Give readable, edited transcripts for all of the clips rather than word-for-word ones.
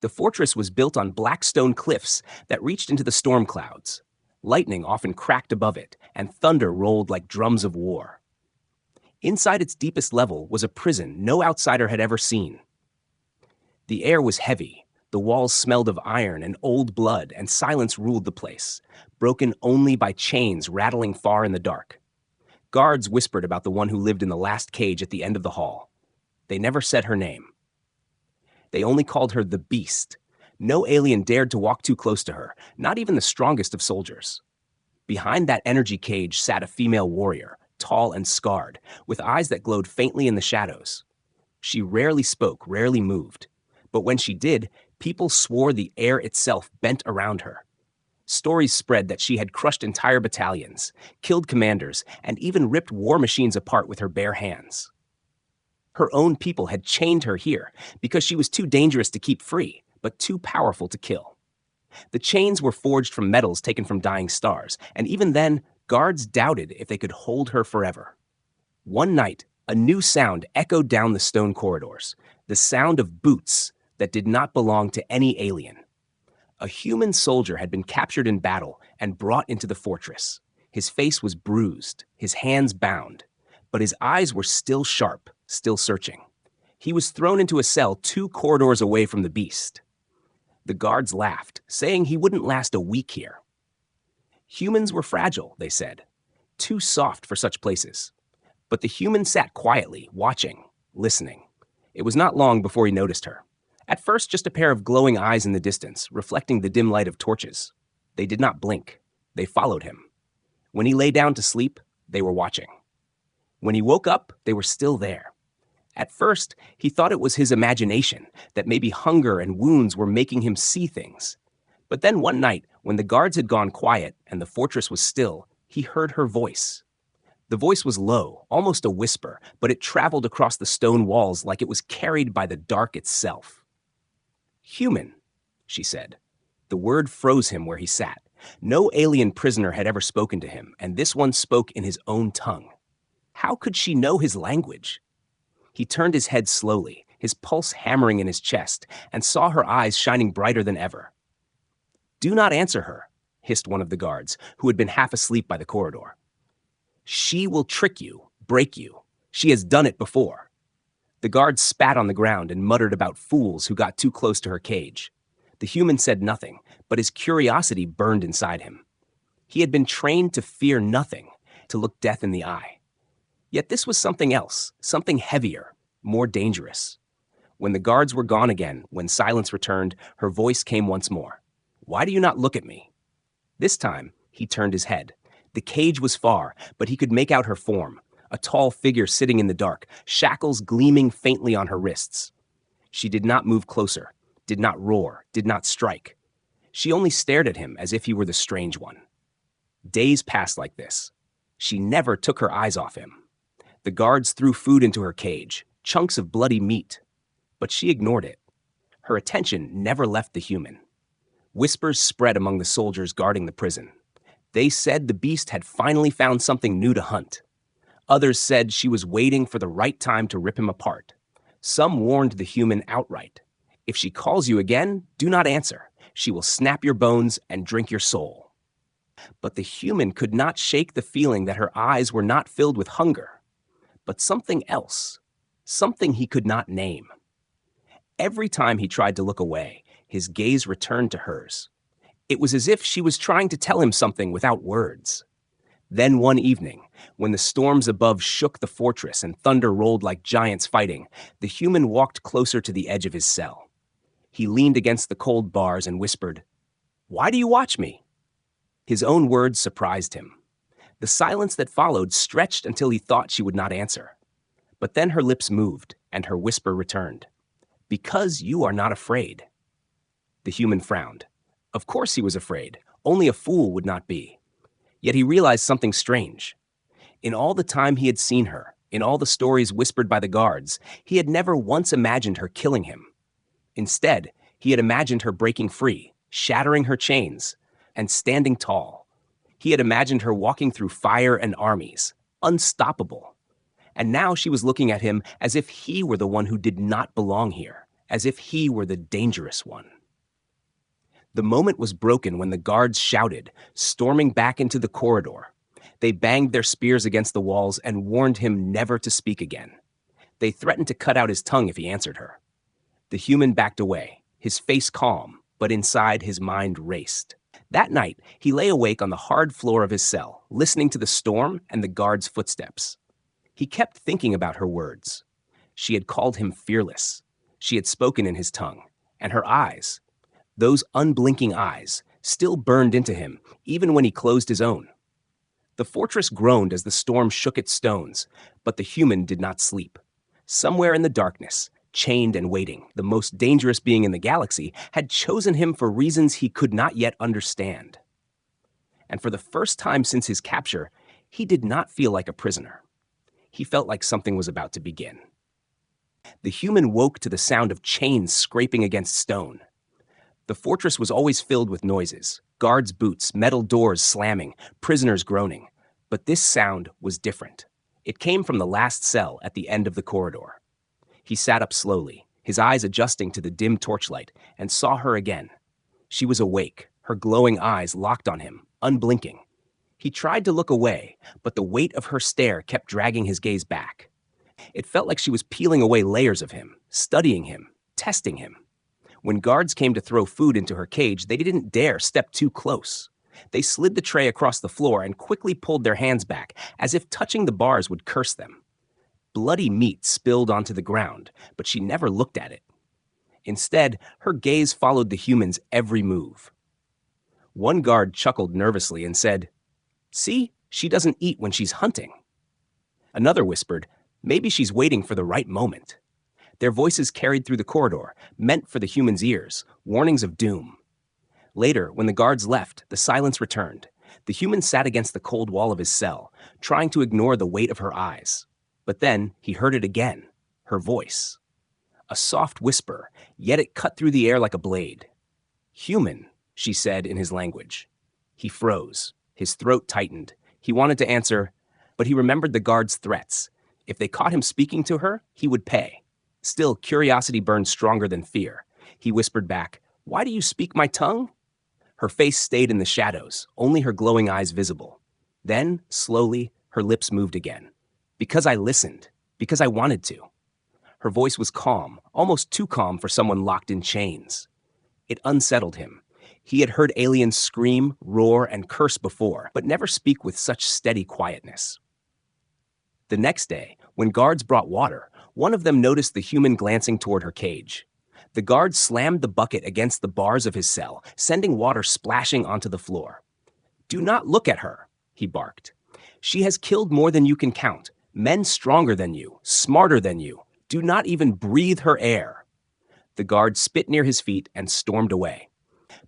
The fortress was built on black stone cliffs that reached into the storm clouds. Lightning often cracked above it, and thunder rolled like drums of war. Inside its deepest level was a prison no outsider had ever seen. The air was heavy, the walls smelled of iron and old blood, and silence ruled the place, broken only by chains rattling far in the dark. Guards whispered about the one who lived in the last cage at the end of the hall. They never said her name. They only called her the Beast. No alien dared to walk too close to her, not even the strongest of soldiers. Behind that energy cage sat a female warrior, tall and scarred, with eyes that glowed faintly in the shadows. She rarely spoke, rarely moved. But when she did, people swore the air itself bent around her. Stories spread that she had crushed entire battalions, killed commanders, and even ripped war machines apart with her bare hands. Her own people had chained her here because she was too dangerous to keep free, but too powerful to kill. The chains were forged from metals taken from dying stars, and even then, guards doubted if they could hold her forever. One night, a new sound echoed down the stone corridors, the sound of boots that did not belong to any alien. A human soldier had been captured in battle and brought into the fortress. His face was bruised, his hands bound, but his eyes were still sharp, still searching. He was thrown into a cell 2 corridors away from the Beast. The guards laughed, saying he wouldn't last a week here. Humans were fragile, they said, too soft for such places. But the human sat quietly, watching, listening. It was not long before he noticed her. At first, just a pair of glowing eyes in the distance, reflecting the dim light of torches. They did not blink. They followed him. When he lay down to sleep, they were watching. When he woke up, they were still there. At first, he thought it was his imagination, that maybe hunger and wounds were making him see things. But then one night, when the guards had gone quiet and the fortress was still, he heard her voice. The voice was low, almost a whisper, but it traveled across the stone walls like it was carried by the dark itself. "Human," she said. The word froze him where he sat. No alien prisoner had ever spoken to him, and this one spoke in his own tongue. How could she know his language? He turned his head slowly, his pulse hammering in his chest, and saw her eyes shining brighter than ever. "Do not answer her," hissed one of the guards, who had been half asleep by the corridor. "She will trick you, break you. She has done it before." The guard spat on the ground and muttered about fools who got too close to her cage. The human said nothing, but his curiosity burned inside him. He had been trained to fear nothing, to look death in the eye. Yet this was something else, something heavier, more dangerous. When the guards were gone again, when silence returned, her voice came once more. "Why do you not look at me?" This time, he turned his head. The cage was far, but he could make out her form, a tall figure sitting in the dark, shackles gleaming faintly on her wrists. She did not move closer, did not roar, did not strike. She only stared at him as if he were the strange one. Days passed like this. She never took her eyes off him. The guards threw food into her cage, chunks of bloody meat. But she ignored it. Her attention never left the human. Whispers spread among the soldiers guarding the prison. They said the Beast had finally found something new to hunt. Others said she was waiting for the right time to rip him apart. Some warned the human outright. "If she calls you again, do not answer. She will snap your bones and drink your soul." But the human could not shake the feeling that her eyes were not filled with hunger, but something else, something he could not name. Every time he tried to look away, his gaze returned to hers. It was as if she was trying to tell him something without words. Then one evening, when the storms above shook the fortress and thunder rolled like giants fighting, the human walked closer to the edge of his cell. He leaned against the cold bars and whispered, "Why do you watch me?" His own words surprised him. The silence that followed stretched until he thought she would not answer. But then her lips moved, and her whisper returned. "Because you are not afraid." The human frowned. Of course he was afraid. Only a fool would not be. Yet he realized something strange. In all the time he had seen her, in all the stories whispered by the guards, he had never once imagined her killing him. Instead, he had imagined her breaking free, shattering her chains, and standing tall. He had imagined her walking through fire and armies, unstoppable. And now she was looking at him as if he were the one who did not belong here, as if he were the dangerous one. The moment was broken when the guards shouted, storming back into the corridor. They banged their spears against the walls and warned him never to speak again. They threatened to cut out his tongue if he answered her. The human backed away, his face calm, but inside his mind raced. That night, he lay awake on the hard floor of his cell, listening to the storm and the guards' footsteps. He kept thinking about her words. She had called him fearless. She had spoken in his tongue. And her eyes, those unblinking eyes, still burned into him, even when he closed his own. The fortress groaned as the storm shook its stones, but the human did not sleep. Somewhere in the darkness, chained and waiting, the most dangerous being in the galaxy had chosen him for reasons he could not yet understand. And for the first time since his capture, he did not feel like a prisoner. He felt like something was about to begin. The human woke to the sound of chains scraping against stone. The fortress was always filled with noises, guards' boots, metal doors slamming, prisoners groaning. But this sound was different. It came from the last cell at the end of the corridor. He sat up slowly, his eyes adjusting to the dim torchlight, and saw her again. She was awake, her glowing eyes locked on him, unblinking. He tried to look away, but the weight of her stare kept dragging his gaze back. It felt like she was peeling away layers of him, studying him, testing him. When guards came to throw food into her cage, they didn't dare step too close. They slid the tray across the floor and quickly pulled their hands back, as if touching the bars would curse them. Bloody meat spilled onto the ground, but she never looked at it. Instead, her gaze followed the human's every move. One guard chuckled nervously and said, "See, she doesn't eat when she's hunting." Another whispered, "Maybe she's waiting for the right moment." Their voices carried through the corridor, meant for the human's ears, warnings of doom. Later, when the guards left, the silence returned. The human sat against the cold wall of his cell, trying to ignore the weight of her eyes. But then he heard it again, her voice. A soft whisper, yet it cut through the air like a blade. "Human," she said in his language. He froze. His throat tightened. He wanted to answer, but he remembered the guards' threats. If they caught him speaking to her, he would pay. Still, curiosity burned stronger than fear. He whispered back, "Why do you speak my tongue?" Her face stayed in the shadows, only her glowing eyes visible. Then, slowly, her lips moved again. "Because I listened. Because I wanted to." Her voice was calm, almost too calm for someone locked in chains. It unsettled him. He had heard aliens scream, roar, and curse before, but never speak with such steady quietness. The next day, when guards brought water, one of them noticed the human glancing toward her cage. The guard slammed the bucket against the bars of his cell, sending water splashing onto the floor. "Do not look at her," he barked. "She has killed more than you can count, men stronger than you, smarter than you. Do not even breathe her air." The guard spit near his feet and stormed away.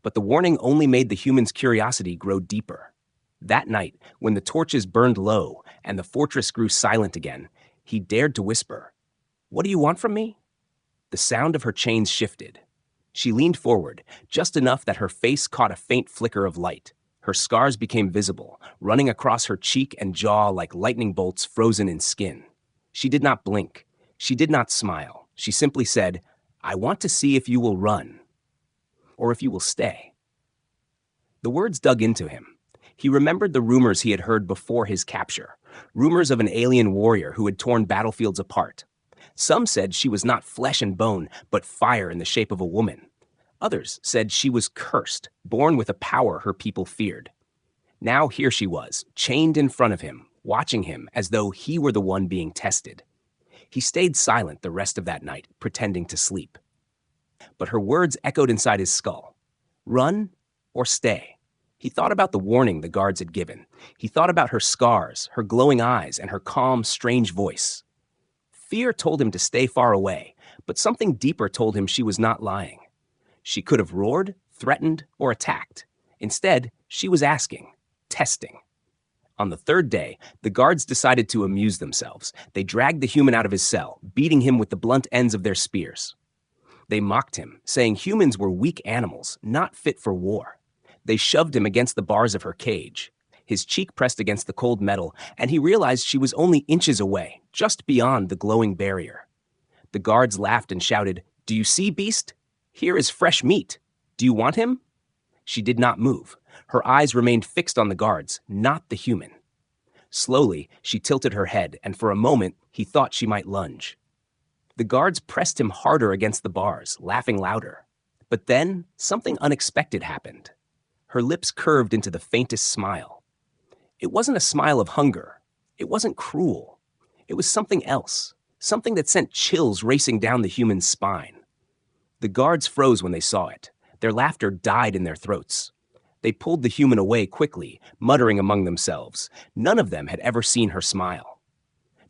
But the warning only made the human's curiosity grow deeper. That night, when the torches burned low and the fortress grew silent again, he dared to whisper, "What do you want from me?" The sound of her chains shifted. She leaned forward, just enough that her face caught a faint flicker of light. Her scars became visible, running across her cheek and jaw like lightning bolts frozen in skin. She did not blink. She did not smile. She simply said, "I want to see if you will run, or if you will stay." The words dug into him. He remembered the rumors he had heard before his capture, rumors of an alien warrior who had torn battlefields apart. Some said she was not flesh and bone, but fire in the shape of a woman. Others said she was cursed, born with a power her people feared. Now here she was, chained in front of him, watching him as though he were the one being tested. He stayed silent the rest of that night, pretending to sleep. But her words echoed inside his skull. Run or stay? He thought about the warning the guards had given. He thought about her scars, her glowing eyes, and her calm, strange voice. Fear told him to stay far away, but something deeper told him she was not lying. She could have roared, threatened, or attacked. Instead, she was asking, testing. On the third day, the guards decided to amuse themselves. They dragged the human out of his cell, beating him with the blunt ends of their spears. They mocked him, saying humans were weak animals, not fit for war. They shoved him against the bars of her cage. His cheek pressed against the cold metal, and he realized she was only inches away, just beyond the glowing barrier. The guards laughed and shouted, Do you see, beast? Here is fresh meat. Do you want him? She did not move. Her eyes remained fixed on the guards, not the human. Slowly, she tilted her head, and for a moment, he thought she might lunge. The guards pressed him harder against the bars, laughing louder. But then, something unexpected happened. Her lips curved into the faintest smile. It wasn't a smile of hunger. It wasn't cruel. It was something else, something that sent chills racing down the human's spine. The guards froze when they saw it. Their laughter died in their throats. They pulled the human away quickly, muttering among themselves. None of them had ever seen her smile.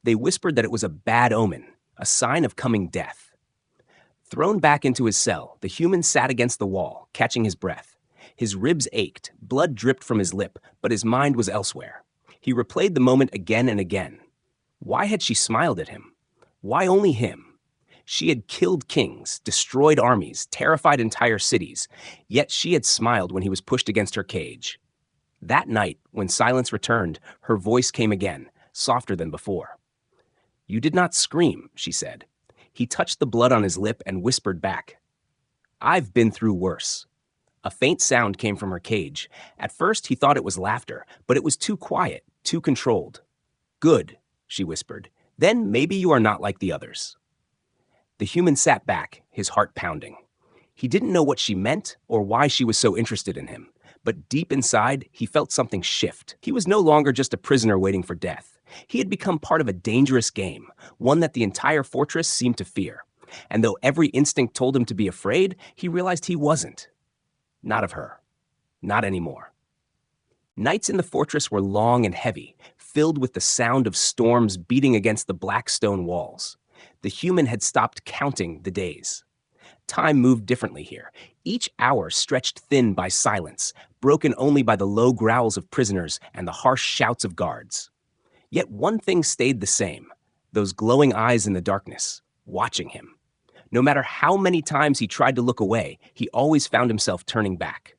They whispered that it was a bad omen, a sign of coming death. Thrown back into his cell, the human sat against the wall, catching his breath. His ribs ached, blood dripped from his lip, but his mind was elsewhere. He replayed the moment again and again. Why had she smiled at him? Why only him? She had killed kings, destroyed armies, terrified entire cities, yet she had smiled when he was pushed against her cage. That night, when silence returned, her voice came again, softer than before. "You did not scream," she said. He touched the blood on his lip and whispered back, "I've been through worse." A faint sound came from her cage. At first, he thought it was laughter, but it was too quiet, too controlled. "Good," she whispered. "Then maybe you are not like the others." The human sat back, his heart pounding. He didn't know what she meant or why she was so interested in him, but deep inside, he felt something shift. He was no longer just a prisoner waiting for death. He had become part of a dangerous game, one that the entire fortress seemed to fear. And though every instinct told him to be afraid, he realized he wasn't. Not of her. Not anymore. Nights in the fortress were long and heavy, filled with the sound of storms beating against the black stone walls. The human had stopped counting the days. Time moved differently here. Each hour stretched thin by silence, broken only by the low growls of prisoners and the harsh shouts of guards. Yet one thing stayed the same, those glowing eyes in the darkness, watching him. No matter how many times he tried to look away, he always found himself turning back.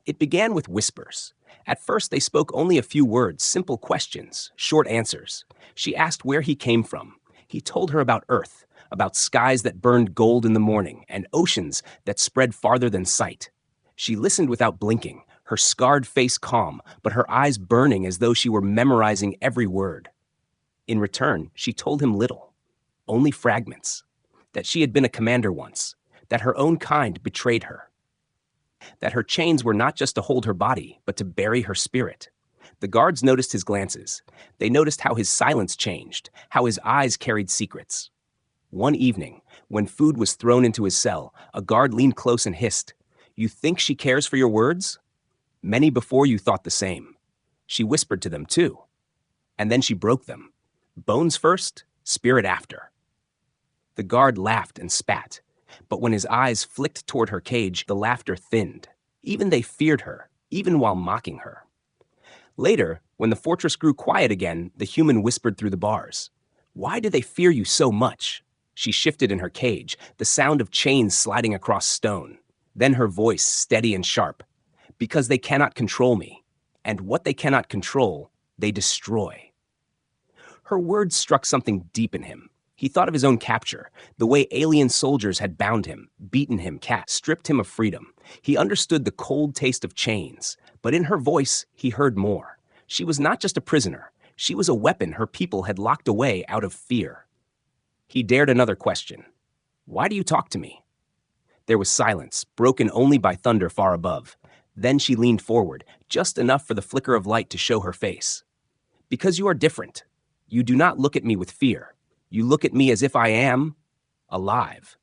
It began with whispers. At first, they spoke only a few words, simple questions, short answers. She asked where he came from. He told her about Earth, about skies that burned gold in the morning and oceans that spread farther than sight. She listened without blinking, her scarred face calm, but her eyes burning as though she were memorizing every word. In return, she told him little, only fragments. That she had been a commander once, that her own kind betrayed her. That her chains were not just to hold her body, but to bury her spirit. The guards noticed his glances. They noticed how his silence changed, how his eyes carried secrets. One evening, when food was thrown into his cell, a guard leaned close and hissed, "You think she cares for your words? Many before you thought the same." She whispered to them too. And then she broke them. Bones first, spirit after. The guard laughed and spat, but when his eyes flicked toward her cage, the laughter thinned. Even they feared her, even while mocking her. Later, when the fortress grew quiet again, the human whispered through the bars, "Why do they fear you so much?" She shifted in her cage, the sound of chains sliding across stone. Then her voice, steady and sharp, "Because they cannot control me, and what they cannot control, they destroy." Her words struck something deep in him. He thought of his own capture, the way alien soldiers had bound him, beaten him, stripped him of freedom. He understood the cold taste of chains, but in her voice, he heard more. She was not just a prisoner. She was a weapon her people had locked away out of fear. He dared another question. "Why do you talk to me?" There was silence, broken only by thunder far above. Then she leaned forward, just enough for the flicker of light to show her face. "Because you are different. You do not look at me with fear. You look at me as if I am alive."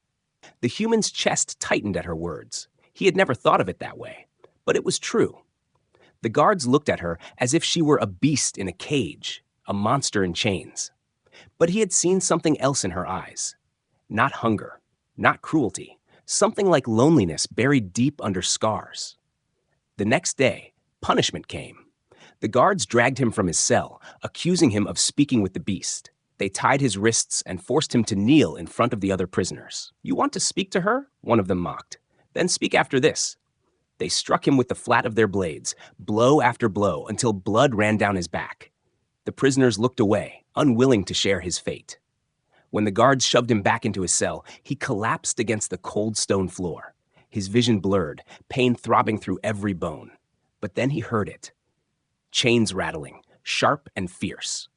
The human's chest tightened at her words. He had never thought of it that way, but it was true. The guards looked at her as if she were a beast in a cage, a monster in chains. But he had seen something else in her eyes. Not hunger, not cruelty, something like loneliness buried deep under scars. The next day, punishment came. The guards dragged him from his cell, accusing him of speaking with the beast. They tied his wrists and forced him to kneel in front of the other prisoners. "You want to speak to her?" one of them mocked. "Then speak after this." They struck him with the flat of their blades, blow after blow, until blood ran down his back. The prisoners looked away, unwilling to share his fate. When the guards shoved him back into his cell, he collapsed against the cold stone floor. His vision blurred, pain throbbing through every bone. But then he heard it. Chains rattling, sharp and fierce.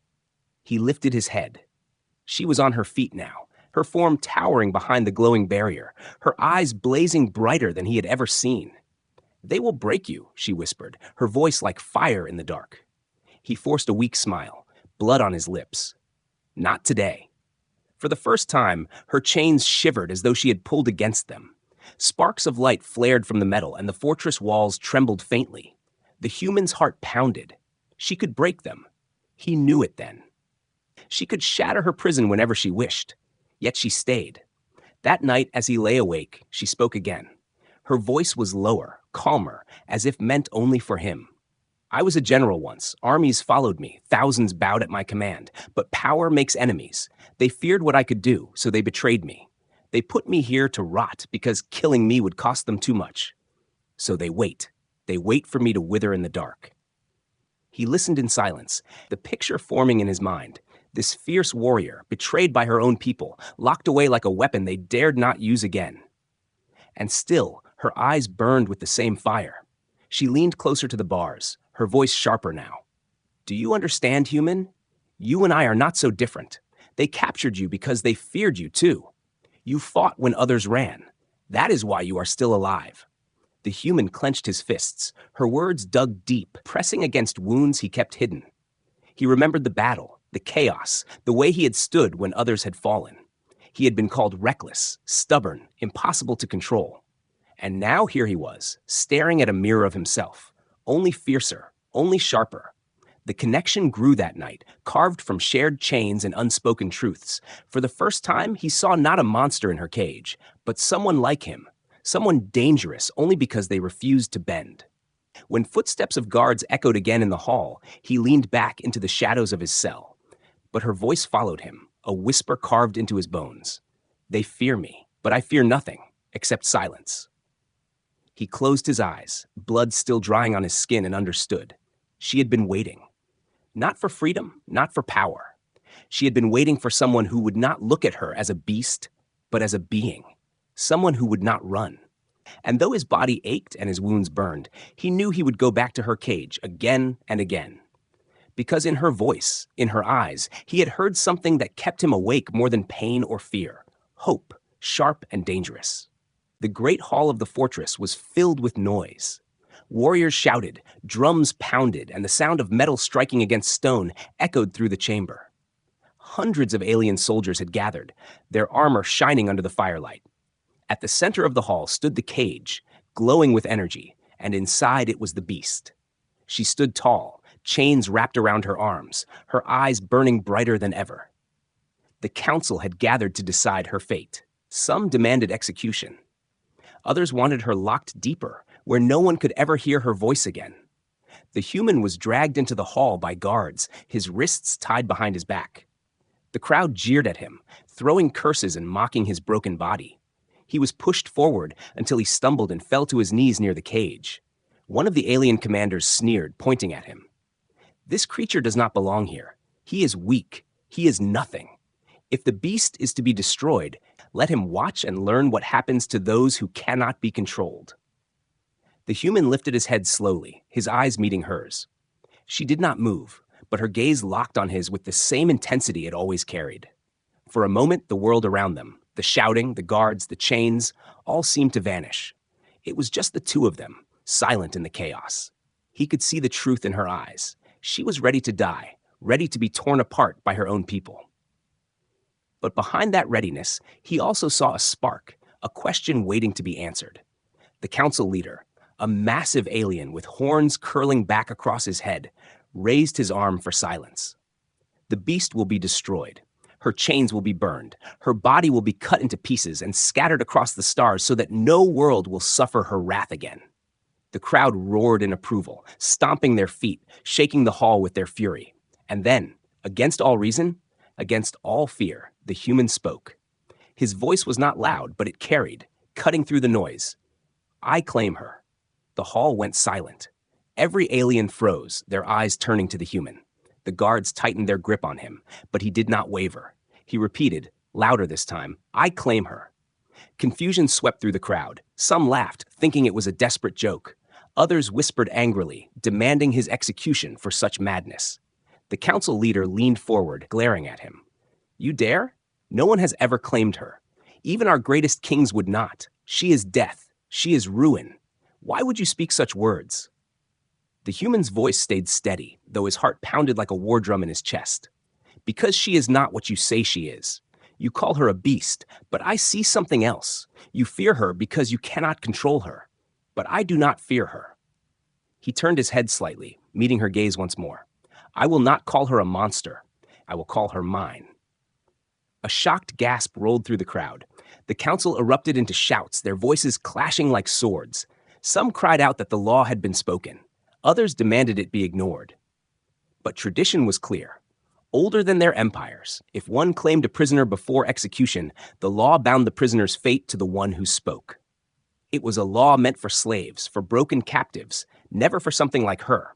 He lifted his head. She was on her feet now, her form towering behind the glowing barrier, her eyes blazing brighter than he had ever seen. "They will break you," she whispered, her voice like fire in the dark. He forced a weak smile, blood on his lips. Not today. For the first time, her chains shivered as though she had pulled against them. Sparks of light flared from the metal, and the fortress walls trembled faintly. The human's heart pounded. She could break them. He knew it then. She could shatter her prison whenever she wished. Yet she stayed. That night, as he lay awake, she spoke again. Her voice was lower, calmer, as if meant only for him. "I was a general once. Armies followed me. Thousands bowed at my command. But power makes enemies. They feared what I could do, so they betrayed me. They put me here to rot because killing me would cost them too much. So they wait. They wait for me to wither in the dark." He listened in silence, the picture forming in his mind. This fierce warrior, betrayed by her own people, locked away like a weapon they dared not use again. And still, her eyes burned with the same fire. She leaned closer to the bars, her voice sharper now. "Do you understand, human? You and I are not so different. They captured you because they feared you too. You fought when others ran. That is why you are still alive." The human clenched his fists. Her words dug deep, pressing against wounds he kept hidden. He remembered the battle, the chaos, the way he had stood when others had fallen. He had been called reckless, stubborn, impossible to control. And now here he was, staring at a mirror of himself, only fiercer, only sharper. The connection grew that night, carved from shared chains and unspoken truths. For the first time, he saw not a monster in her cage, but someone like him, someone dangerous only because they refused to bend. When footsteps of guards echoed again in the hall, he leaned back into the shadows of his cell. But her voice followed him, a whisper carved into his bones. "They fear me, but I fear nothing, except silence." He closed his eyes, blood still drying on his skin, and understood. She had been waiting. Not for freedom, not for power. She had been waiting for someone who would not look at her as a beast, but as a being. Someone who would not run. And though his body ached and his wounds burned, he knew he would go back to her cage again and again. Because in her voice, in her eyes, he had heard something that kept him awake more than pain or fear. Hope, sharp and dangerous. The great hall of the fortress was filled with noise. Warriors shouted, drums pounded, and the sound of metal striking against stone echoed through the chamber. Hundreds of alien soldiers had gathered, their armor shining under the firelight. At the center of the hall stood the cage, glowing with energy, and inside it was the beast. She stood tall, chains wrapped around her arms, her eyes burning brighter than ever. The council had gathered to decide her fate. Some demanded execution. Others wanted her locked deeper, where no one could ever hear her voice again. The human was dragged into the hall by guards, his wrists tied behind his back. The crowd jeered at him, throwing curses and mocking his broken body. He was pushed forward until he stumbled and fell to his knees near the cage. One of the alien commanders sneered, pointing at him. "This creature does not belong here. He is weak. He is nothing. If the beast is to be destroyed, let him watch and learn what happens to those who cannot be controlled." The human lifted his head slowly, his eyes meeting hers. She did not move, but her gaze locked on his with the same intensity it always carried. For a moment, the world around them, the shouting, the guards, the chains, all seemed to vanish. It was just the two of them, silent in the chaos. He could see the truth in her eyes. She was ready to die, ready to be torn apart by her own people. But behind that readiness, he also saw a spark, a question waiting to be answered. The council leader, a massive alien with horns curling back across his head, raised his arm for silence. "The beast will be destroyed. Her chains will be burned. Her body will be cut into pieces and scattered across the stars so that no world will suffer her wrath again." The crowd roared in approval, stomping their feet, shaking the hall with their fury. And then, against all reason, against all fear, the human spoke. His voice was not loud, but it carried, cutting through the noise. "I claim her." The hall went silent. Every alien froze, their eyes turning to the human. The guards tightened their grip on him, but he did not waver. He repeated, Louder this time, "I claim her." Confusion swept through the crowd. Some laughed, thinking it was a desperate joke. Others whispered angrily, demanding his execution for such madness. The council leader leaned forward, glaring at him. "You dare? No one has ever claimed her. Even our greatest kings would not. She is death. She is ruin. Why would you speak such words?" The human's voice stayed steady, though his heart pounded like a war drum in his chest. "Because she is not what you say she is. You call her a beast, but I see something else. You fear her because you cannot control her. But I do not fear her." He turned his head slightly, meeting her gaze once more. "I will not call her a monster. I will call her mine." A shocked gasp rolled through the crowd. The council erupted into shouts, their voices clashing like swords. Some cried out that the law had been spoken. Others demanded it be ignored. But tradition was clear. Older than their empires, if one claimed a prisoner before execution, the law bound the prisoner's fate to the one who spoke. It was a law meant for slaves, for broken captives, never for something like her.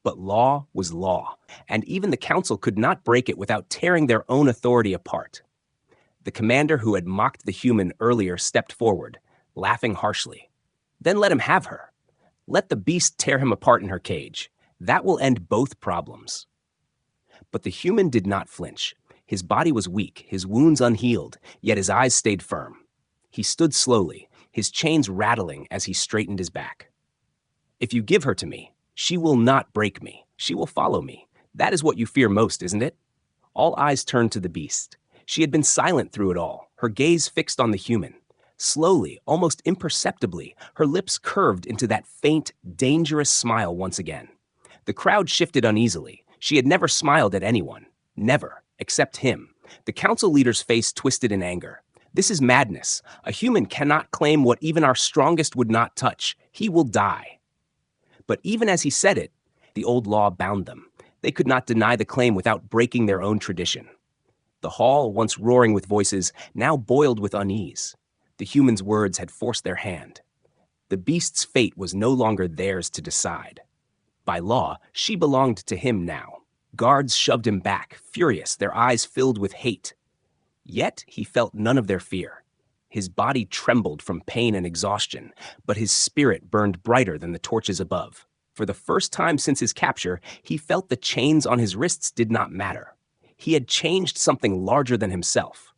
But law was law, and even the council could not break it without tearing their own authority apart. The commander who had mocked the human earlier stepped forward, laughing harshly. "Then let him have her. Let the beast tear him apart in her cage. That will end both problems." But the human did not flinch. His body was weak, his wounds unhealed, yet his eyes stayed firm. He stood slowly, his chains rattling as he straightened his back. "If you give her to me, she will not break me. She will follow me. That is what you fear most, isn't it?" All eyes turned to the beast. She had been silent through it all, her gaze fixed on the human. Slowly, almost imperceptibly, her lips curved into that faint, dangerous smile once again. The crowd shifted uneasily. She had never smiled at anyone. Never, except him. The council leader's face twisted in anger. "This is madness. A human cannot claim what even our strongest would not touch. He will die." But even as he said it, the old law bound them. They could not deny the claim without breaking their own tradition. The hall, once roaring with voices, now boiled with unease. The human's words had forced their hand. The beast's fate was no longer theirs to decide. By law, she belonged to him now. Guards shoved him back, furious, their eyes filled with hate. Yet he felt none of their fear. His body trembled from pain and exhaustion, but his spirit burned brighter than the torches above. For the first time since his capture, he felt the chains on his wrists did not matter. He had changed something larger than himself.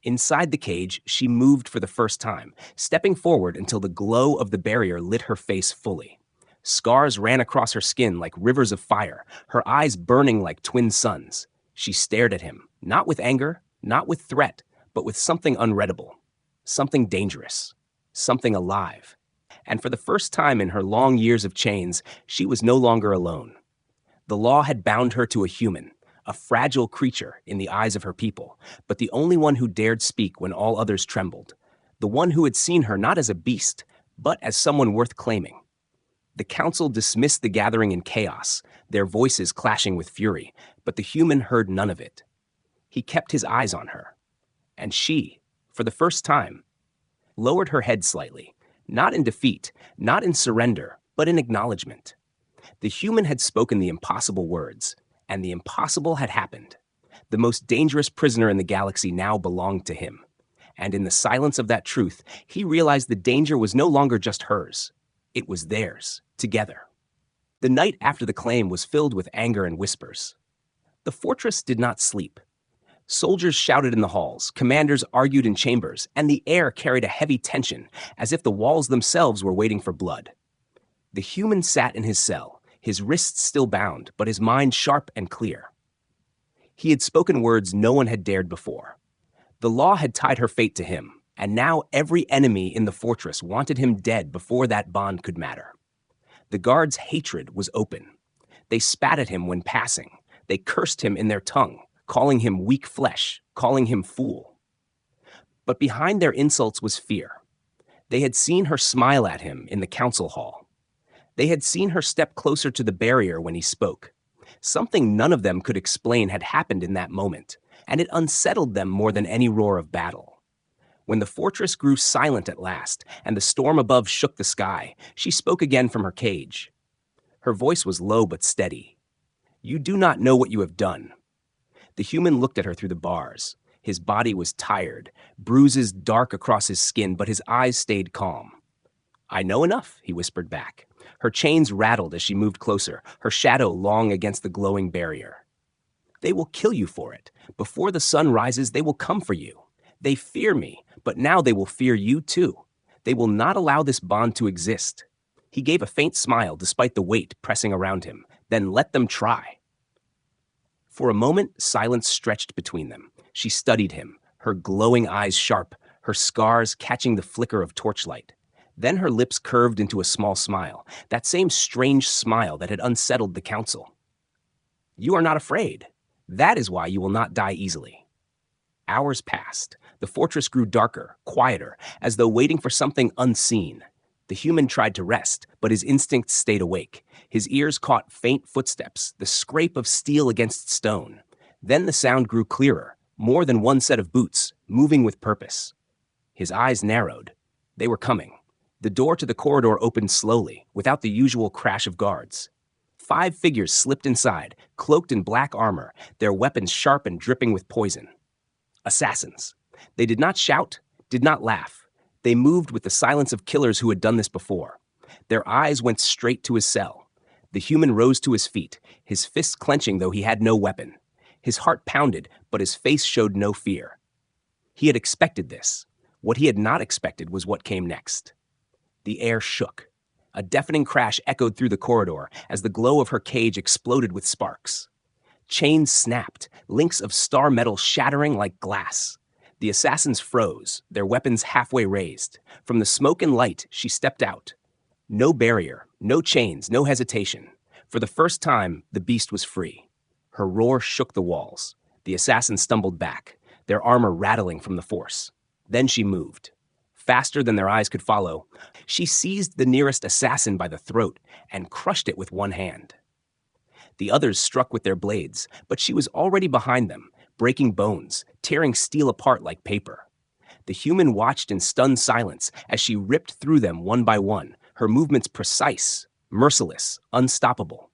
Inside the cage, she moved for the first time, stepping forward until the glow of the barrier lit her face fully. Scars ran across her skin like rivers of fire, her eyes burning like twin suns. She stared at him, not with anger, not with threat, but with something unreadable, something dangerous, something alive. And for the first time in her long years of chains, she was no longer alone. The law had bound her to a human, a fragile creature in the eyes of her people, but the only one who dared speak when all others trembled, the one who had seen her not as a beast, but as someone worth claiming. The council dismissed the gathering in chaos, their voices clashing with fury, but the human heard none of it. He kept his eyes on her. And she, for the first time, lowered her head slightly, not in defeat, not in surrender, but in acknowledgement. The human had spoken the impossible words, and the impossible had happened. The most dangerous prisoner in the galaxy now belonged to him. And in the silence of that truth, he realized the danger was no longer just hers. It was theirs, together. The night after the claim was filled with anger and whispers. The fortress did not sleep. Soldiers shouted in the halls, commanders argued in chambers, and the air carried a heavy tension, as if the walls themselves were waiting for blood. The human sat in his cell, his wrists still bound, but his mind sharp and clear. He had spoken words no one had dared before. The law had tied her fate to him, and now every enemy in the fortress wanted him dead before that bond could matter. The guards' hatred was open. They spat at him when passing. They cursed him in their tongue, calling him weak flesh, calling him fool. But behind their insults was fear. They had seen her smile at him in the council hall. They had seen her step closer to the barrier when he spoke. Something none of them could explain had happened in that moment, and it unsettled them more than any roar of battle. When the fortress grew silent at last, and the storm above shook the sky, she spoke again from her cage. Her voice was low but steady. "You do not know what you have done." The human looked at her through the bars. His body was tired, bruises dark across his skin, but his eyes stayed calm. "I know enough," he whispered back. Her chains rattled as she moved closer, her shadow long against the glowing barrier. "They will kill you for it. Before the sun rises, they will come for you. They fear me, but now they will fear you too. They will not allow this bond to exist." He gave a faint smile despite the weight pressing around him. "Then let them try." For a moment, silence stretched between them. She studied him, her glowing eyes sharp, her scars catching the flicker of torchlight. Then her lips curved into a small smile, that same strange smile that had unsettled the council. "You are not afraid. That is why you will not die easily." Hours passed. The fortress grew darker, quieter, as though waiting for something unseen. The human tried to rest, but his instincts stayed awake. His ears caught faint footsteps, the scrape of steel against stone. Then the sound grew clearer, more than one set of boots, moving with purpose. His eyes narrowed. They were coming. The door to the corridor opened slowly, without the usual crash of guards. 5 figures slipped inside, cloaked in black armor, their weapons sharp and dripping with poison. Assassins. They did not shout, did not laugh. They moved with the silence of killers who had done this before. Their eyes went straight to his cell. The human rose to his feet, his fists clenching though he had no weapon. His heart pounded, but his face showed no fear. He had expected this. What he had not expected was what came next. The air shook. A deafening crash echoed through the corridor as the glow of her cage exploded with sparks. Chains snapped, links of star metal shattering like glass. The assassins froze, their weapons halfway raised. From the smoke and light, she stepped out. No barrier, no chains, no hesitation. For the first time, the beast was free. Her roar shook the walls. The assassins stumbled back, their armor rattling from the force. Then she moved. Faster than their eyes could follow, she seized the nearest assassin by the throat and crushed it with one hand. The others struck with their blades, but she was already behind them, breaking bones, tearing steel apart like paper. The human watched in stunned silence as she ripped through them one by one, her movements precise, merciless, unstoppable.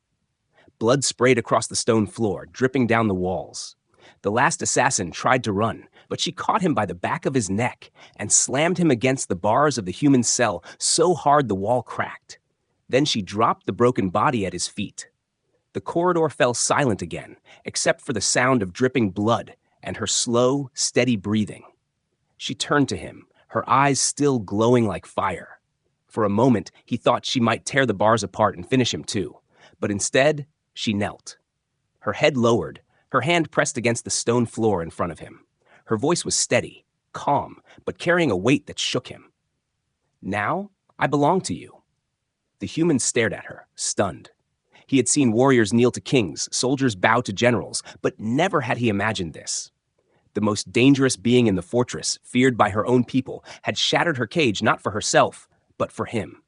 Blood sprayed across the stone floor, dripping down the walls. The last assassin tried to run, but she caught him by the back of his neck and slammed him against the bars of the human cell so hard the wall cracked. Then she dropped the broken body at his feet. The corridor fell silent again, except for the sound of dripping blood and her slow, steady breathing. She turned to him, her eyes still glowing like fire. For a moment, he thought she might tear the bars apart and finish him too, but instead, she knelt. Her head lowered, her hand pressed against the stone floor in front of him. Her voice was steady, calm, but carrying a weight that shook him. "Now, I belong to you." The human stared at her, stunned. He had seen warriors kneel to kings, soldiers bow to generals, but never had he imagined this. The most dangerous being in the fortress, feared by her own people, had shattered her cage not for herself, but for him.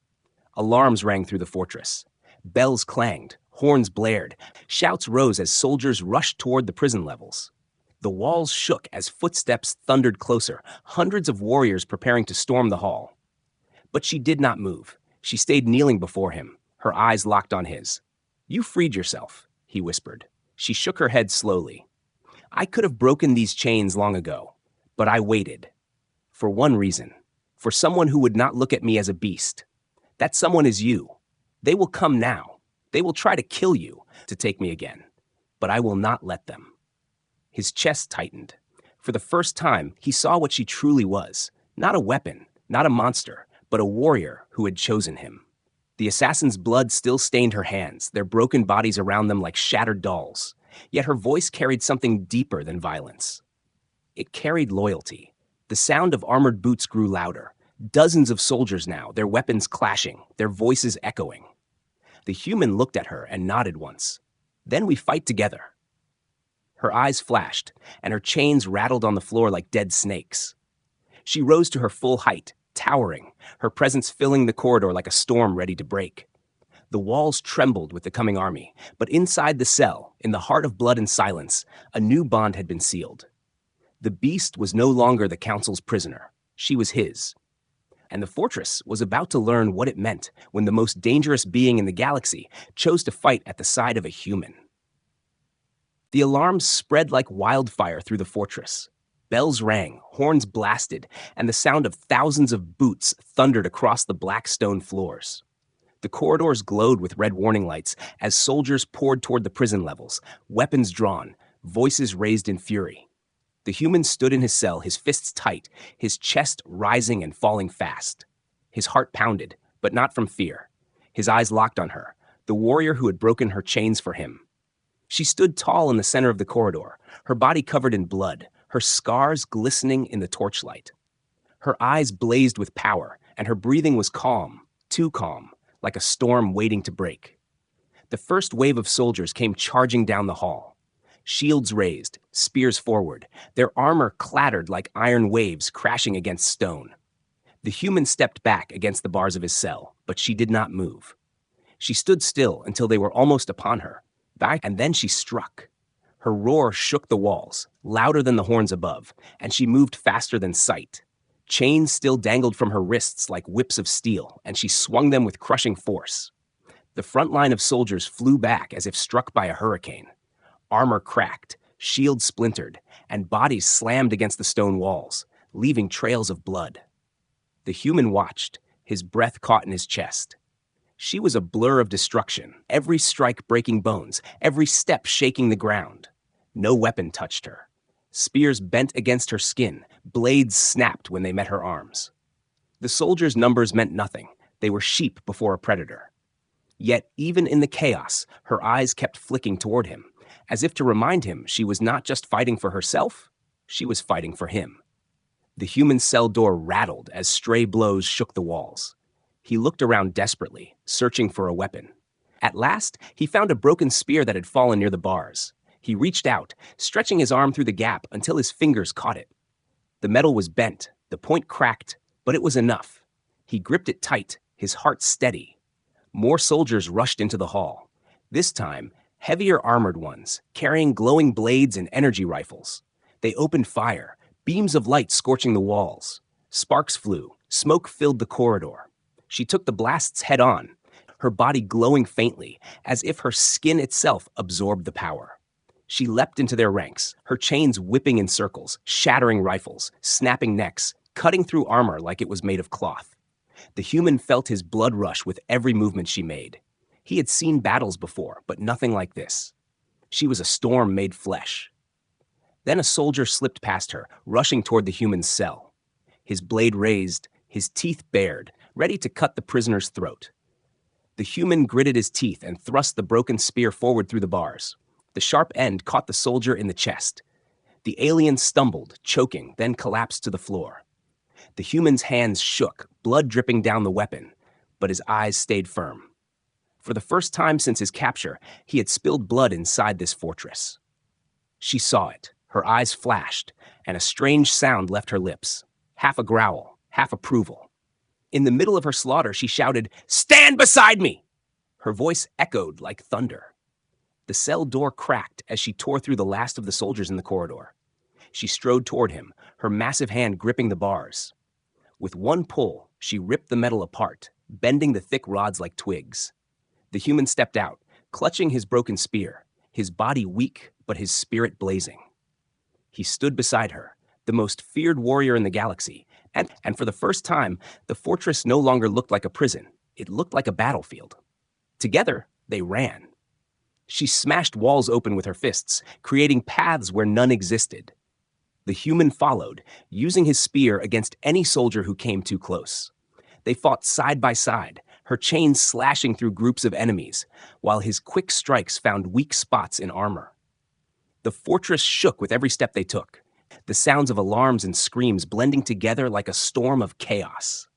Alarms rang through the fortress. Bells clanged, horns blared, shouts rose as soldiers rushed toward the prison levels. The walls shook as footsteps thundered closer, hundreds of warriors preparing to storm the hall. But she did not move. She stayed kneeling before him, her eyes locked on his. "You freed yourself," he whispered. She shook her head slowly. "I could have broken these chains long ago, but I waited. For one reason. For someone who would not look at me as a beast. That someone is you. They will come now. They will try to kill you, to take me again. But I will not let them." His chest tightened. For the first time, he saw what she truly was. Not a weapon, not a monster, but a warrior who had chosen him. The assassin's blood still stained her hands, their broken bodies around them like shattered dolls. Yet her voice carried something deeper than violence. It carried loyalty. The sound of armored boots grew louder. Dozens of soldiers now, their weapons clashing, their voices echoing. The human looked at her and nodded once. "Then we fight together." Her eyes flashed, and her chains rattled on the floor like dead snakes. She rose to her full height, towering, her presence filling the corridor like a storm ready to break. The walls trembled with the coming army, but inside the cell, in the heart of blood and silence, a new bond had been sealed. The beast was no longer the council's prisoner. She was his. And the fortress was about to learn what it meant when the most dangerous being in the galaxy chose to fight at the side of a human. The alarms spread like wildfire through the fortress. Bells rang, horns blasted, and the sound of thousands of boots thundered across the black stone floors. The corridors glowed with red warning lights as soldiers poured toward the prison levels, weapons drawn, voices raised in fury. The human stood in his cell, his fists tight, his chest rising and falling fast. His heart pounded, but not from fear. His eyes locked on her, the warrior who had broken her chains for him. She stood tall in the center of the corridor, her body covered in blood, her scars glistening in the torchlight. Her eyes blazed with power, and her breathing was calm, too calm, like a storm waiting to break. The first wave of soldiers came charging down the hall. Shields raised, spears forward, their armor clattered like iron waves crashing against stone. The human stepped back against the bars of his cell, but she did not move. She stood still until they were almost upon her, and then she struck. Her roar shook the walls, louder than the horns above, and she moved faster than sight. Chains still dangled from her wrists like whips of steel, and she swung them with crushing force. The front line of soldiers flew back as if struck by a hurricane. Armor cracked, shields splintered, and bodies slammed against the stone walls, leaving trails of blood. The human watched, his breath caught in his chest. She was a blur of destruction, every strike breaking bones, every step shaking the ground. No weapon touched her. Spears bent against her skin, blades snapped when they met her arms. The soldiers' numbers meant nothing. They were sheep before a predator. Yet, even in the chaos, her eyes kept flicking toward him, as if to remind him she was not just fighting for herself, she was fighting for him. The human cell door rattled as stray blows shook the walls. He looked around desperately, searching for a weapon. At last, he found a broken spear that had fallen near the bars. He reached out, stretching his arm through the gap until his fingers caught it. The metal was bent, the point cracked, but it was enough. He gripped it tight, his heart steady. More soldiers rushed into the hall. This time, heavier armored ones, carrying glowing blades and energy rifles. They opened fire, beams of light scorching the walls. Sparks flew, smoke filled the corridor. She took the blasts head on, her body glowing faintly, as if her skin itself absorbed the power. She leapt into their ranks, her chains whipping in circles, shattering rifles, snapping necks, cutting through armor like it was made of cloth. The human felt his blood rush with every movement she made. He had seen battles before, but nothing like this. She was a storm made flesh. Then a soldier slipped past her, rushing toward the human's cell. His blade raised, his teeth bared, ready to cut the prisoner's throat. The human gritted his teeth and thrust the broken spear forward through the bars. The sharp end caught the soldier in the chest. The alien stumbled, choking, then collapsed to the floor. The human's hands shook, blood dripping down the weapon, but his eyes stayed firm. For the first time since his capture, he had spilled blood inside this fortress. She saw it. Her eyes flashed, and a strange sound left her lips. Half a growl, half approval. In the middle of her slaughter, she shouted, "Stand beside me!" Her voice echoed like thunder. The cell door cracked as she tore through the last of the soldiers in the corridor. She strode toward him, her massive hand gripping the bars. With one pull, she ripped the metal apart, bending the thick rods like twigs. The human stepped out, clutching his broken spear, his body weak but his spirit blazing. He stood beside her, the most feared warrior in the galaxy, and for the first time, the fortress no longer looked like a prison. It looked like a battlefield. Together, they ran. She smashed walls open with her fists, creating paths where none existed. The human followed, using his spear against any soldier who came too close. They fought side by side, her chains slashing through groups of enemies, while his quick strikes found weak spots in armor. The fortress shook with every step they took, the sounds of alarms and screams blending together like a storm of chaos.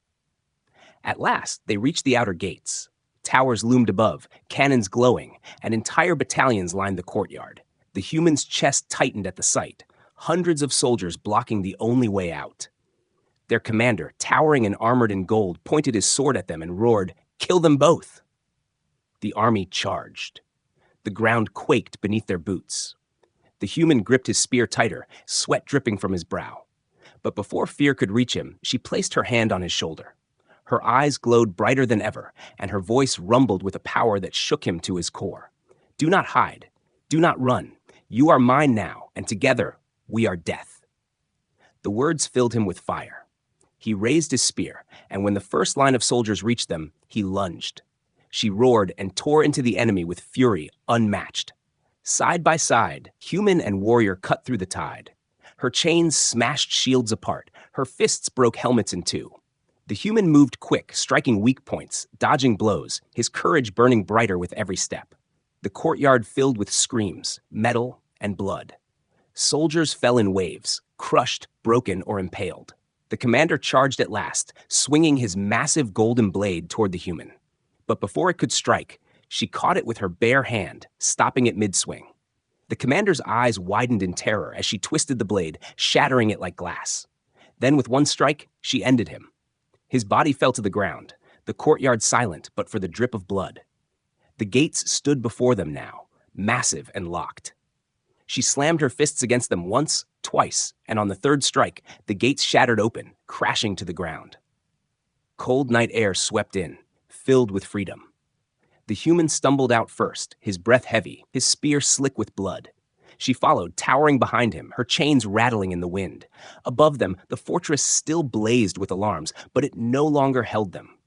At last, they reached the outer gates. Towers loomed above, cannons glowing, and entire battalions lined the courtyard. The human's chest tightened at the sight, hundreds of soldiers blocking the only way out. Their commander, towering and armored in gold, pointed his sword at them and roared, "Kill them both!" The army charged. The ground quaked beneath their boots. The human gripped his spear tighter, sweat dripping from his brow. But before fear could reach him, she placed her hand on his shoulder. Her eyes glowed brighter than ever, and her voice rumbled with a power that shook him to his core. "Do not hide. Do not run. You are mine now, and together we are death." The words filled him with fire. He raised his spear, and when the first line of soldiers reached them, he lunged. She roared and tore into the enemy with fury unmatched. Side by side, human and warrior cut through the tide. Her chains smashed shields apart. Her fists broke helmets in two. The human moved quick, striking weak points, dodging blows, his courage burning brighter with every step. The courtyard filled with screams, metal, and blood. Soldiers fell in waves, crushed, broken, or impaled. The commander charged at last, swinging his massive golden blade toward the human. But before it could strike, she caught it with her bare hand, stopping it mid-swing. The commander's eyes widened in terror as she twisted the blade, shattering it like glass. Then with one strike, she ended him. His body fell to the ground, the courtyard silent but for the drip of blood. The gates stood before them now, massive and locked. She slammed her fists against them once, twice, and on the third strike, the gates shattered open, crashing to the ground. Cold night air swept in, filled with freedom. The human stumbled out first, his breath heavy, his spear slick with blood. She followed, towering behind him, her chains rattling in the wind. Above them, the fortress still blazed with alarms, but it no longer held them.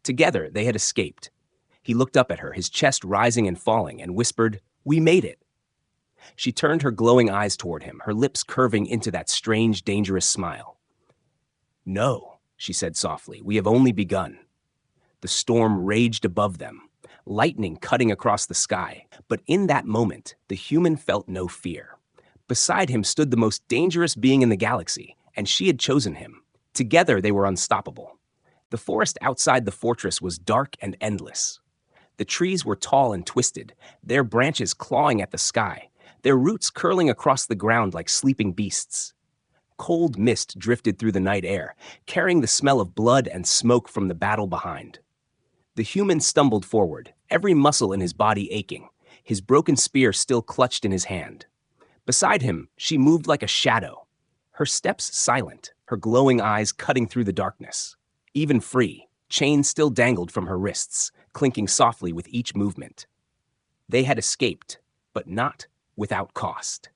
Together, they had escaped. He looked up at her, his chest rising and falling, and whispered, "We made it." She turned her glowing eyes toward him, her lips curving into that strange, dangerous smile. "No," she said softly, "we have only begun." The storm raged above them, lightning cutting across the sky, but in that moment, the human felt no fear. Beside him stood the most dangerous being in the galaxy, and she had chosen him. Together, they were unstoppable. The forest outside the fortress was dark and endless. The trees were tall and twisted, their branches clawing at the sky, their roots curling across the ground like sleeping beasts. Cold mist drifted through the night air, carrying the smell of blood and smoke from the battle behind. The human stumbled forward, every muscle in his body aching, his broken spear still clutched in his hand. Beside him, she moved like a shadow, her steps silent, her glowing eyes cutting through the darkness. Even free, chains still dangled from her wrists, clinking softly with each movement. They had escaped, but not without cost.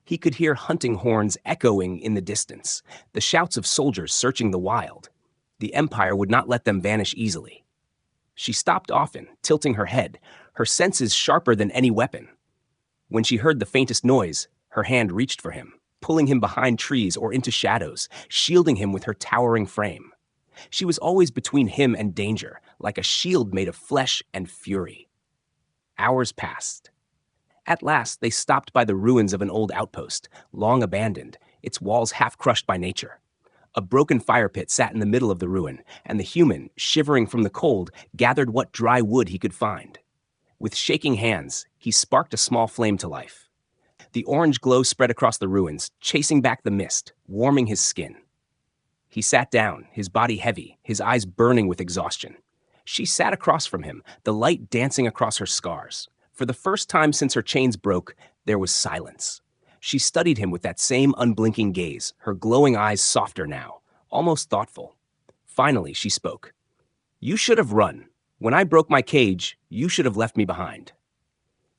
He could hear hunting horns echoing in the distance, the shouts of soldiers searching the wild. The Empire would not let them vanish easily. She stopped often, tilting her head, her senses sharper than any weapon. When she heard the faintest noise, her hand reached for him, pulling him behind trees or into shadows, shielding him with her towering frame. She was always between him and danger, like a shield made of flesh and fury. Hours passed. At last, they stopped by the ruins of an old outpost, long abandoned, its walls half crushed by nature. A broken fire pit sat in the middle of the ruin, and the human, shivering from the cold, gathered what dry wood he could find. With shaking hands, he sparked a small flame to life. The orange glow spread across the ruins, chasing back the mist, warming his skin. He sat down, his body heavy, his eyes burning with exhaustion. She sat across from him, the light dancing across her scars. For the first time since her chains broke, there was silence. She studied him with that same unblinking gaze, her glowing eyes softer now, almost thoughtful. Finally, she spoke. "You should have run. When I broke my cage, you should have left me behind."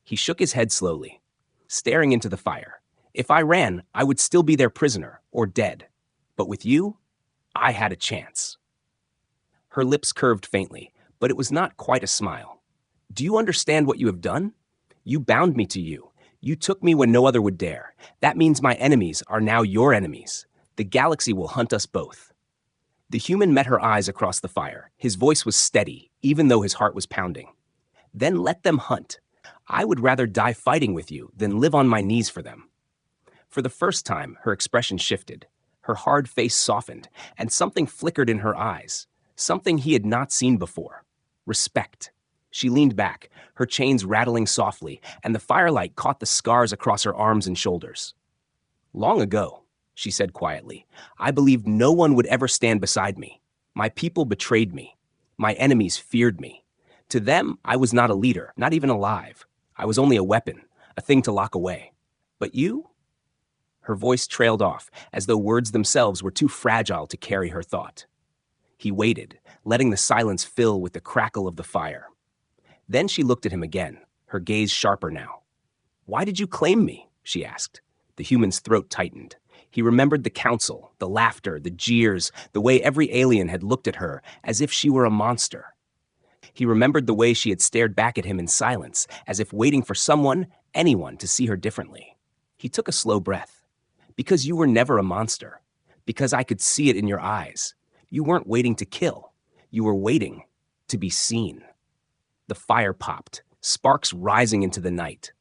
He shook his head slowly, staring into the fire. "If I ran, I would still be their prisoner, or dead. But with you, I had a chance." Her lips curved faintly, but it was not quite a smile. "Do you understand what you have done? You bound me to you. You took me when no other would dare. That means my enemies are now your enemies. The galaxy will hunt us both." The human met her eyes across the fire. His voice was steady, even though his heart was pounding. "Then let them hunt. I would rather die fighting with you than live on my knees for them." For the first time, her expression shifted. Her hard face softened, and something flickered in her eyes, something he had not seen before. Respect. She leaned back, her chains rattling softly, and the firelight caught the scars across her arms and shoulders. "Long ago," she said quietly, "I believed no one would ever stand beside me. My people betrayed me. My enemies feared me. To them, I was not a leader, not even alive. I was only a weapon, a thing to lock away. But you?" Her voice trailed off, as though words themselves were too fragile to carry her thought. He waited, letting the silence fill with the crackle of the fire. Then she looked at him again, her gaze sharper now. "Why did you claim me?" she asked. The human's throat tightened. He remembered the council, the laughter, the jeers, the way every alien had looked at her as if she were a monster. He remembered the way she had stared back at him in silence, as if waiting for someone, anyone, to see her differently. He took a slow breath. Because you were never a monster. Because I could see it in your eyes. You weren't waiting to kill. You were waiting to be seen. The fire popped, sparks rising into the night.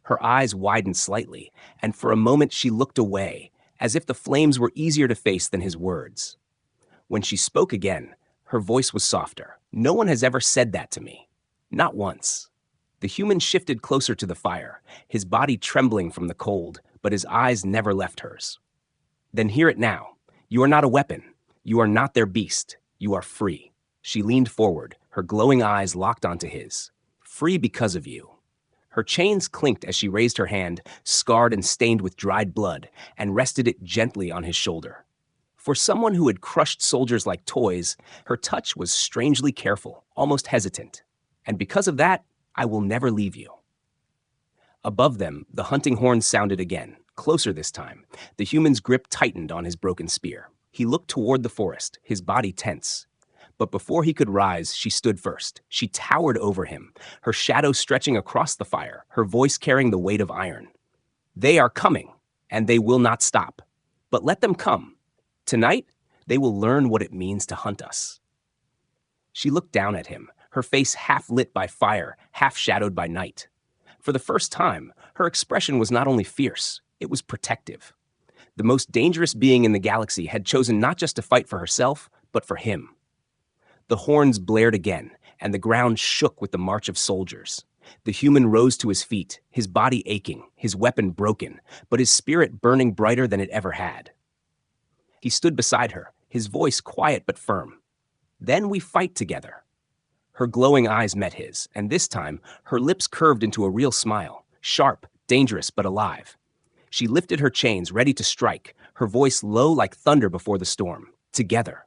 Her eyes widened slightly, and for a moment she looked away, as if the flames were easier to face than his words. When she spoke again, her voice was softer. No one has ever said that to me. Not once. The human shifted closer to the fire, his body trembling from the cold, but his eyes never left hers. Then hear it now. You are not a weapon. You are not their beast. You are free. She leaned forward, her glowing eyes locked onto his. Free because of you. Her chains clinked as she raised her hand, scarred and stained with dried blood, and rested it gently on his shoulder. For someone who had crushed soldiers like toys, her touch was strangely careful, almost hesitant. And because of that, I will never leave you. Above them, the hunting horns sounded again, closer this time. The human's grip tightened on his broken spear. He looked toward the forest, his body tense. But before he could rise, she stood first. She towered over him, her shadow stretching across the fire, her voice carrying the weight of iron. They are coming, and they will not stop. But let them come. Tonight, they will learn what it means to hunt us. She looked down at him, her face half lit by fire, half shadowed by night. For the first time, her expression was not only fierce, it was protective. The most dangerous being in the galaxy had chosen not just to fight for herself, but for him. The horns blared again, and the ground shook with the march of soldiers. The human rose to his feet, his body aching, his weapon broken, but his spirit burning brighter than it ever had. He stood beside her, his voice quiet but firm. Then we fight together. Her glowing eyes met his, and this time, her lips curved into a real smile, sharp, dangerous, but alive. She lifted her chains, ready to strike, her voice low like thunder before the storm. Together.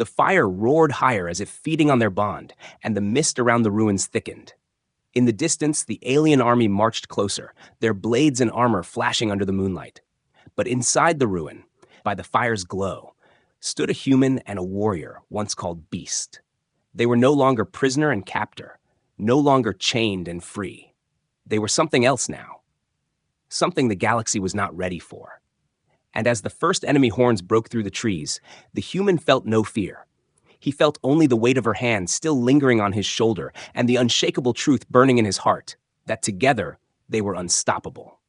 The fire roared higher as if feeding on their bond, and the mist around the ruins thickened. In the distance, the alien army marched closer, their blades and armor flashing under the moonlight. But inside the ruin, by the fire's glow, stood a human and a warrior once called Beast. They were no longer prisoner and captor, no longer chained and free. They were something else now, something the galaxy was not ready for. And as the first enemy horns broke through the trees, the human felt no fear. He felt only the weight of her hand still lingering on his shoulder and the unshakable truth burning in his heart, that together they were unstoppable.